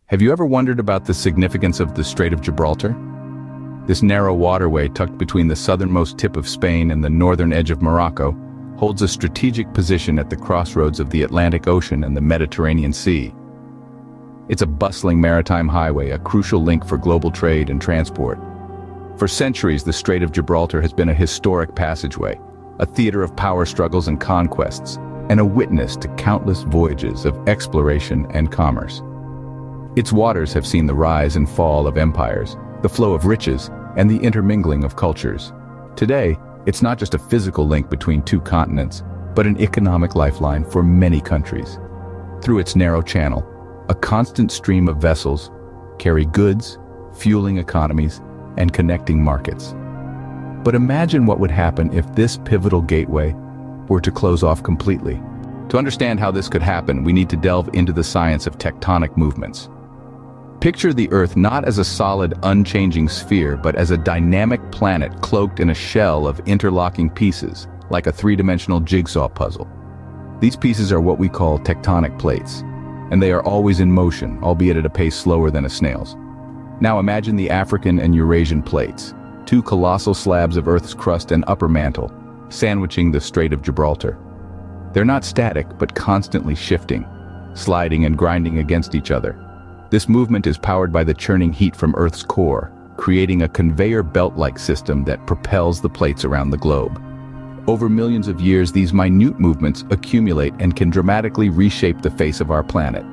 Have you ever wondered about the significance of the Strait of Gibraltar? This narrow waterway tucked between the southernmost tip of Spain and the northern edge of Morocco holds a strategic position at the crossroads of the Atlantic Ocean and the Mediterranean Sea. It's a bustling maritime highway, a crucial link for global trade and transport. For centuries, the Strait of Gibraltar has been a historic passageway, a theater of power struggles and conquests, and a witness to countless voyages of exploration and commerce. Its waters have seen the rise and fall of empires, the flow of riches, and the intermingling of cultures. Today, it's not just a physical link between two continents, but an economic lifeline for many countries. Through its narrow channel, a constant stream of vessels carry goods, fueling economies, and connecting markets. But imagine what would happen if this pivotal gateway were to close off completely. To understand how this could happen, we need to delve into the science of tectonic movements. Picture the Earth not as a solid, unchanging sphere, but as a dynamic planet cloaked in a shell of interlocking pieces, like a three-dimensional jigsaw puzzle. These pieces are what we call tectonic plates, and they are always in motion, albeit at a pace slower than a snail's. Now imagine the African and Eurasian plates, two colossal slabs of Earth's crust and upper mantle, sandwiching the Strait of Gibraltar. They're not static, but constantly shifting, sliding and grinding against each other. This movement is powered by the churning heat from Earth's core, creating a conveyor belt-like system that propels the plates around the globe. Over millions of years, these minute movements accumulate and can dramatically reshape the face of our planet.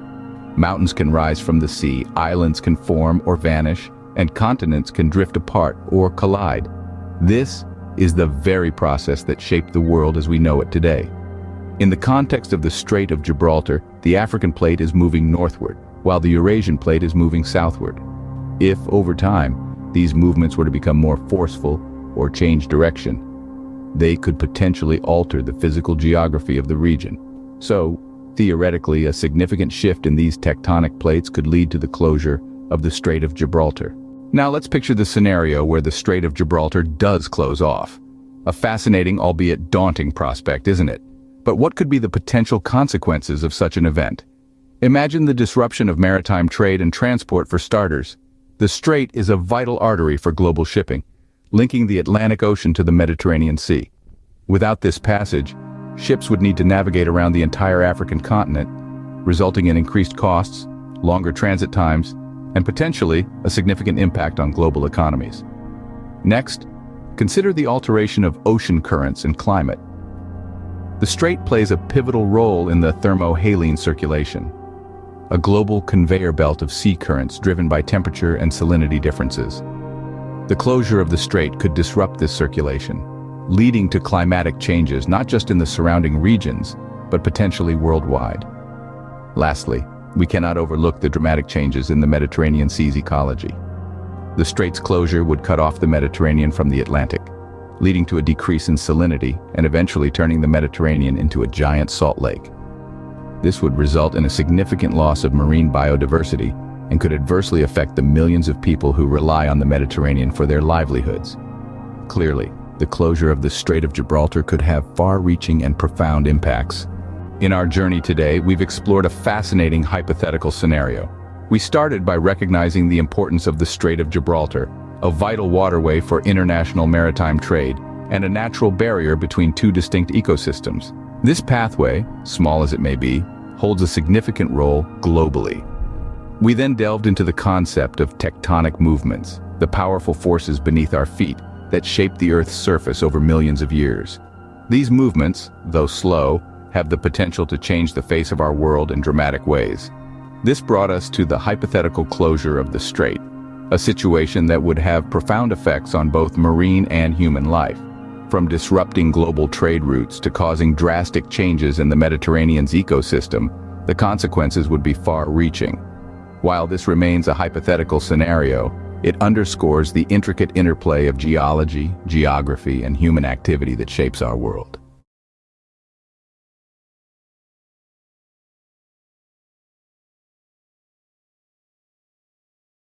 Mountains can rise from the sea, islands can form or vanish, and continents can drift apart or collide. This is the very process that shaped the world as we know it today. In the context of the Strait of Gibraltar, the African plate is moving northward, while the Eurasian plate is moving southward. If, over time, these movements were to become more forceful or change direction, they could potentially alter the physical geography of the region. So, theoretically, a significant shift in these tectonic plates could lead to the closure of the Strait of Gibraltar. Now let's picture the scenario where the Strait of Gibraltar does close off. A fascinating, albeit daunting prospect, isn't it? But what could be the potential consequences of such an event? Imagine the disruption of maritime trade and transport for starters. The strait is a vital artery for global shipping, linking the Atlantic Ocean to the Mediterranean Sea. Without this passage, ships would need to navigate around the entire African continent, resulting in increased costs, longer transit times, and potentially a significant impact on global economies. Next, consider the alteration of ocean currents and climate. The strait plays a pivotal role in the thermohaline circulation, a global conveyor belt of sea currents driven by temperature and salinity differences. The closure of the strait could disrupt this circulation, leading to climatic changes not just in the surrounding regions, but potentially worldwide. Lastly, we cannot overlook the dramatic changes in the Mediterranean Sea's ecology. The strait's closure would cut off the Mediterranean from the Atlantic, leading to a decrease in salinity and eventually turning the Mediterranean into a giant salt lake. This would result in a significant loss of marine biodiversity and could adversely affect the millions of people who rely on the Mediterranean for their livelihoods. Clearly, the closure of the Strait of Gibraltar could have far-reaching and profound impacts. In our journey today, we've explored a fascinating hypothetical scenario. We started by recognizing the importance of the Strait of Gibraltar, a vital waterway for international maritime trade and a natural barrier between two distinct ecosystems. This pathway, small as it may be, holds a significant role globally. We then delved into the concept of tectonic movements, the powerful forces beneath our feet that shape the Earth's surface over millions of years. These movements, though slow, have the potential to change the face of our world in dramatic ways. This brought us to the hypothetical closure of the strait, a situation that would have profound effects on both marine and human life. From disrupting global trade routes to causing drastic changes in the Mediterranean's ecosystem, the consequences would be far-reaching. While this remains a hypothetical scenario, it underscores the intricate interplay of geology, geography, and human activity that shapes our world.